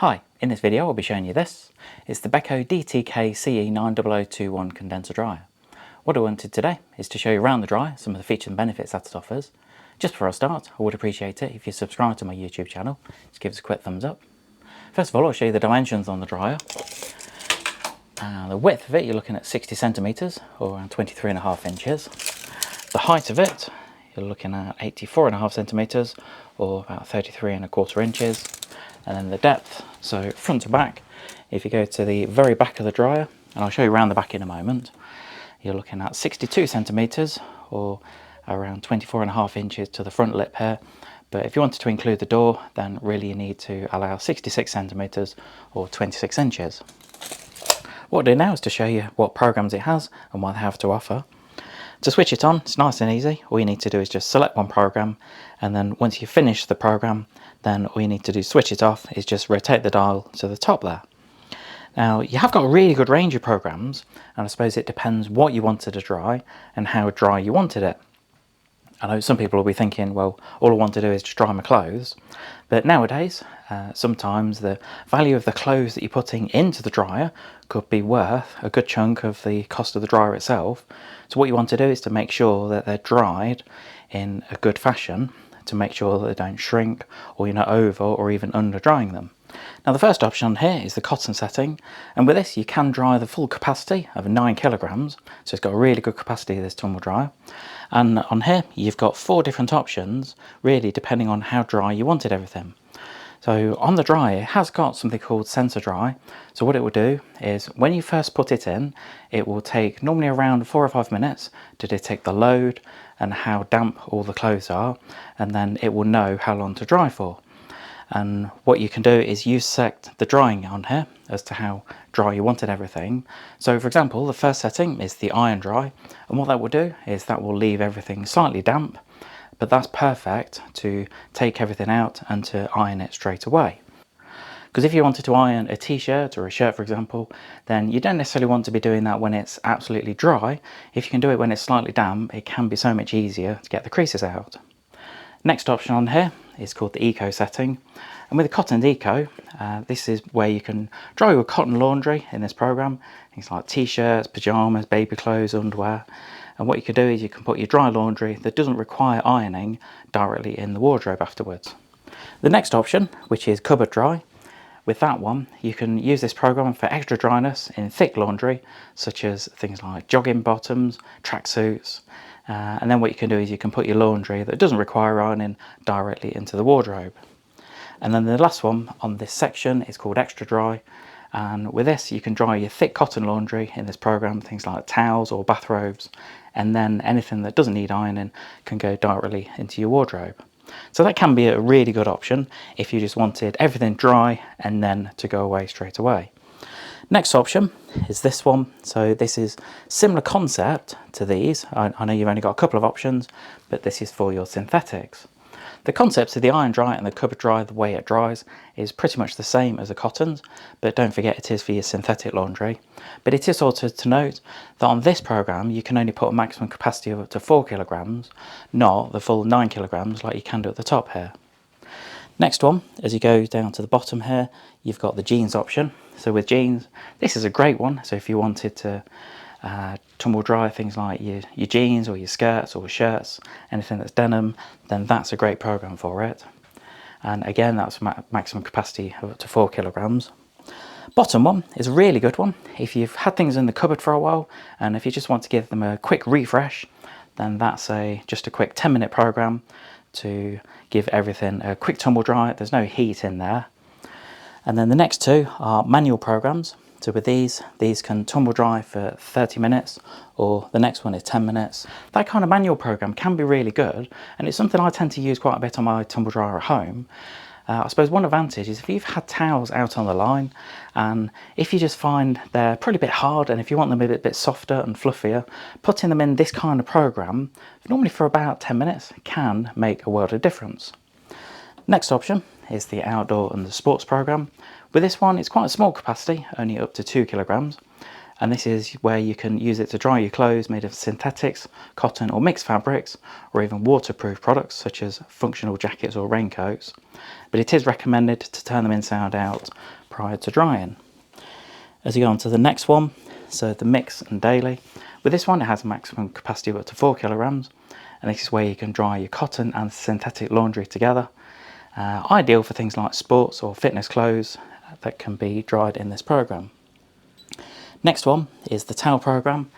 Hi, in this video I'll be showing you this. It's the Beko DTKCE90021 condenser dryer. What I wanted today is to show you around the dryer some of the features and benefits that it offers. Just before I start, I would appreciate it if you subscribe to my YouTube channel. Just give us a quick thumbs up. First of all, I'll show you the dimensions on the dryer. The width of it, you're looking at 60 centimeters or around 23.5 inches. The height of it, you're looking at 84.5 centimeters or about 33.25 inches. And then the depth, so front to back, if you go to the very back of the dryer, and I'll show you around the back in a moment, you're looking at 62 centimeters or around 24.5 inches to the front lip here. But if you wanted to include the door, then really you need to allow 66 centimeters or 26 inches. What I'll do now is to show you what programs it has and what they have to offer. To switch it on, it's nice and easy. All you need to do is just select one program, and then once you finish the program, then all you need to do to switch it off is just rotate the dial to the top there. Now, you have got a really good range of programs, and I suppose it depends what you wanted to dry and how dry you wanted it. I know some people will be thinking, well, all I want to do is just dry my clothes. But nowadays, sometimes the value of the clothes that you're putting into the dryer could be worth a good chunk of the cost of the dryer itself. So what you want to do is to make sure that they're dried in a good fashion to make sure that they don't shrink or you're not over or even under drying them. Now the first option here is the cotton setting, and with this you can dry the full capacity of 9 kilograms, so it's got a really good capacity, this tumble dryer. And on here you've got 4 different options, really depending on how dry you wanted everything. So on the dryer it has got something called sensor dry. So what it will do is when you first put it in, it will take normally around 4 or 5 minutes to detect the load and how damp all the clothes are, and then it will know how long to dry for. And what you can do is you set the drying on here as to how dry you wanted everything. So for example, the first setting is the iron dry, and what that will do is that will leave everything slightly damp, but that's perfect to take everything out and to iron it straight away. Because if you wanted to iron a t-shirt or a shirt, for example, then you don't necessarily want to be doing that when it's absolutely dry. If you can do it when it's slightly damp, it can be so much easier to get the creases out. Next option on here is called the Eco setting. And with the Cotton Eco, this is where you can dry your cotton laundry in this program. Things like t-shirts, pyjamas, baby clothes, underwear. And what you can do is you can put your dry laundry that doesn't require ironing directly in the wardrobe afterwards. The next option, which is cupboard dry, with that one you can use this program for extra dryness in thick laundry, such as things like jogging bottoms, tracksuits, and then what you can do is you can put your laundry that doesn't require ironing directly into the wardrobe. And then the last one on this section is called extra dry, and with this you can dry your thick cotton laundry in this program, things like towels or bathrobes, and then anything that doesn't need ironing can go directly into your wardrobe. So that can be a really good option if you just wanted everything dry and then to go away straight away. Next option is this one. So this is similar concept to these. I know you've only got a couple of options, but this is for your synthetics. The concepts of the iron dry and the cupboard dry, the way it dries, is pretty much the same as the cottons, but don't forget it is for your synthetic laundry. But it is also to note that on this program you can only put a maximum capacity of up to 4 kilograms, not the full 9 kilograms like you can do at the top here. Next one, as you go down to the bottom here, you've got the jeans option. So with jeans, this is a great one. So if you wanted to tumble dry things like your jeans or your skirts or shirts, anything that's denim, then that's a great program for it. And again, that's maximum capacity of up to 4 kilograms. Bottom one is a really good one. If you've had things in the cupboard for a while, and if you just want to give them a quick refresh, then that's just a quick 10-minute program to give everything a quick tumble dry. There's no heat in there. And then the next two are manual programs. So with these can tumble dry for 30 minutes, or the next one is 10 minutes. That kind of manual program can be really good, and it's something I tend to use quite a bit on my tumble dryer at home. I suppose one advantage is if you've had towels out on the line, and if you just find they're probably a bit hard, and if you want them a bit softer and fluffier, putting them in this kind of program, normally for about 10 minutes, can make a world of difference. Next option is the outdoor and the sports program. With this one, it's quite a small capacity, only up to 2 kilograms. and this is where you can use it to dry your clothes made of synthetics, cotton or mixed fabrics, or even waterproof products such as functional jackets or raincoats. But it is recommended to turn them inside out prior to drying. As you go on to the next one, so the mix and daily. With this one, it has a maximum capacity of up to 4 kilograms, and this is where you can dry your cotton and synthetic laundry together. Ideal for things like sports or fitness clothes that can be dried in this program. Next one is the towel program.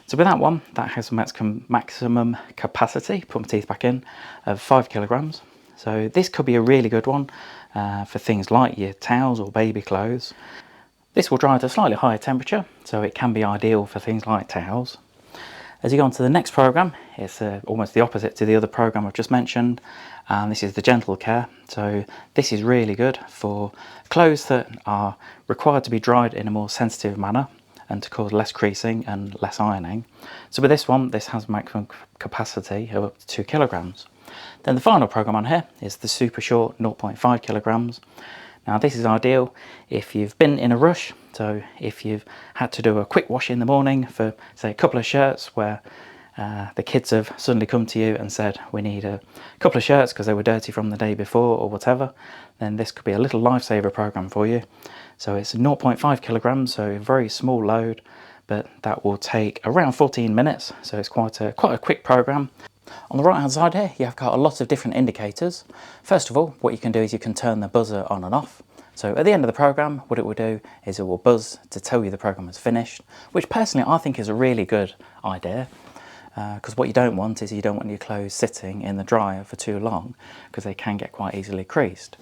So with that one, that has a maximum capacity, put my teeth back in, of 5 kilograms. So this could be a really good one for things like your towels or baby clothes. This will dry at a slightly higher temperature, so it can be ideal for things like towels. As you go on to the next program, it's almost the opposite to the other program I've just mentioned, and this is the gentle care. So this is really good for clothes that are required to be dried in a more sensitive manner and to cause less creasing and less ironing. So with this one, this has maximum capacity of up to 2 kilograms. Then the final program on here is the super short 0.5 kilograms. Now this is ideal if you've been in a rush, so if you've had to do a quick wash in the morning for say a couple of shirts where the kids have suddenly come to you and said we need a couple of shirts because they were dirty from the day before or whatever, then this could be a little lifesaver program for you. So it's 0.5 kilograms, so a very small load, but that will take around 14 minutes, so it's quite a quick program. On the right hand side here, you've got a lot of different indicators. First of all, what you can do is you can turn the buzzer on and off. So at the end of the program, what it will do is it will buzz to tell you the program is finished, which personally I think is a really good idea, because what you don't want is you don't want your clothes sitting in the dryer for too long, because they can get quite easily creased.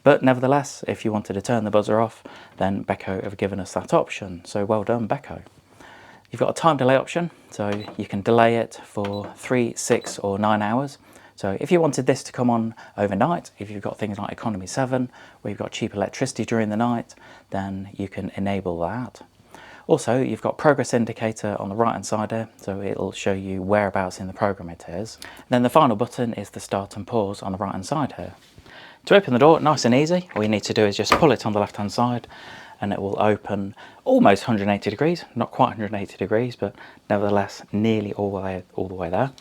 But nevertheless, if you wanted to turn the buzzer off, then Beko have given us that option. So well done, Beko. You've got a time delay option, so you can delay it for 3, 6 or 9 hours. So if you wanted this to come on overnight, if you've got things like economy 7, where you've got cheap electricity during the night, then you can enable that. Also, you've got progress indicator on the right hand side here, so it'll show you whereabouts in the program it is. And then the final button is the start and pause on the right hand side here. To open the door, nice and easy, all you need to do is just pull it on the left hand side and it will open almost 180 degrees, not quite 180 degrees, but nevertheless nearly all the way there.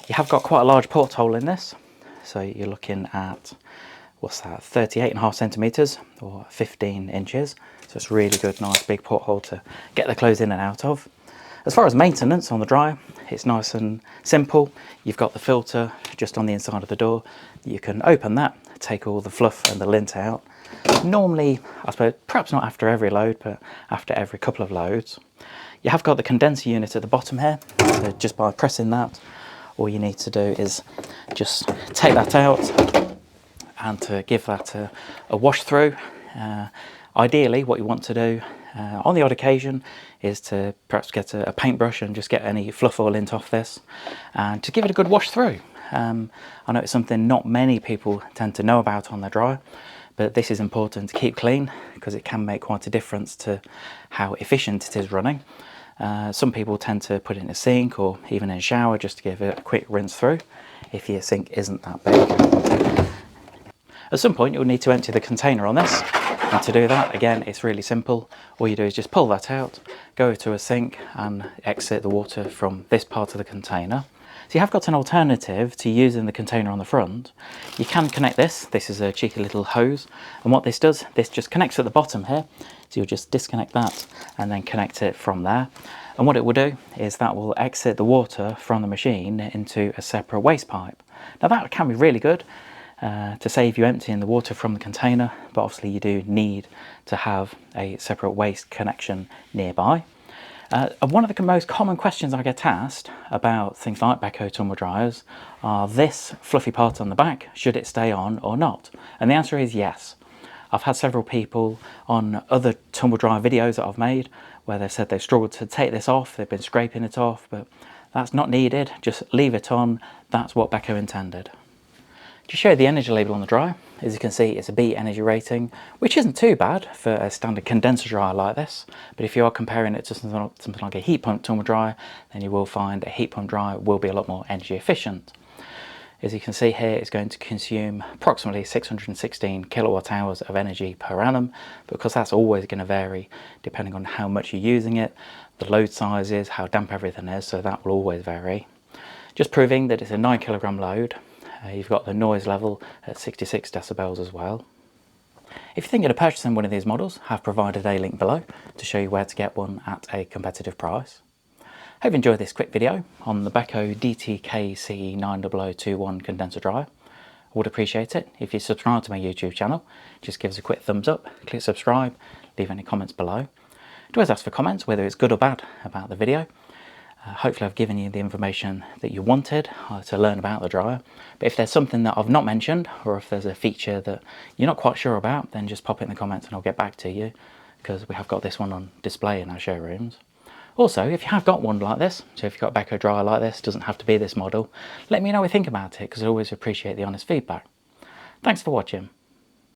You have got quite a large porthole in this, so you're looking at, what's that, 38.5 centimetres or 15 inches. So it's really good, nice big porthole to get the clothes in and out of. As far as maintenance on the dryer, it's nice and simple. You've got the filter just on the inside of the door. You can open that, take all the fluff and the lint out. Normally, I suppose, perhaps not after every load, but after every couple of loads. You have got the condenser unit at the bottom here, so just by pressing that, all you need to do is just take that out and to give that a wash through. Ideally, what you want to do on the odd occasion is to perhaps get a paintbrush and just get any fluff or lint off this and to give it a good wash through. I know it's something not many people tend to know about on their dryer, but this is important to keep clean because it can make quite a difference to how efficient it is running. Some people tend to put it in a sink or even in a shower just to give it a quick rinse through if your sink isn't that big. At some point you'll need to empty the container on this, and to do that, again, it's really simple. All you do is just pull that out, go to a sink and exit the water from this part of the container. So you have got an alternative to using the container on the front. You can connect this. This is a cheeky little hose, and what this does, this just connects at the bottom here. So you'll just disconnect that and then connect it from there. And what it will do is that will exit the water from the machine into a separate waste pipe. Now that can be really good to save you emptying the water from the container, but obviously you do need to have a separate waste connection nearby. One of the most common questions I get asked about things like Beko tumble dryers are this fluffy part on the back, should it stay on or not? And the answer is yes. I've had several people on other tumble dryer videos that I've made where they've said they've struggled to take this off, they've been scraping it off, but that's not needed, just leave it on. That's what Beko intended. To show the energy label on the dryer, as you can see, it's a B energy rating, which isn't too bad for a standard condenser dryer like this. But if you are comparing it to something like a heat pump tumble dryer, then you will find a heat pump dryer will be a lot more energy efficient. As you can see here, it's going to consume approximately 616 kilowatt hours of energy per annum, because that's always going to vary depending on how much you're using it, the load sizes, how damp everything is, so that will always vary. Just proving that it's a 9 kilogram load. You've got the noise level at 66 decibels as well. If you're thinking of purchasing one of these models, I've provided a link below to show you where to get one at a competitive price. Hope you enjoyed this quick video on the Beko DTKCE90021 condenser dryer. I would appreciate it if you subscribe to my YouTube channel. Just give us a quick thumbs up, click subscribe, leave any comments below. Do always ask for comments, whether it's good or bad about the video. Hopefully I've given you the information that you wanted to learn about the dryer. But if there's something that I've not mentioned, or if there's a feature that you're not quite sure about, then just pop it in the comments and I'll get back to you, because we have got this one on display in our showrooms. Also, if you have got one like this, so if you've got a Beko dryer like this, doesn't have to be this model, let me know what you think about it, because I always appreciate the honest feedback. Thanks for watching.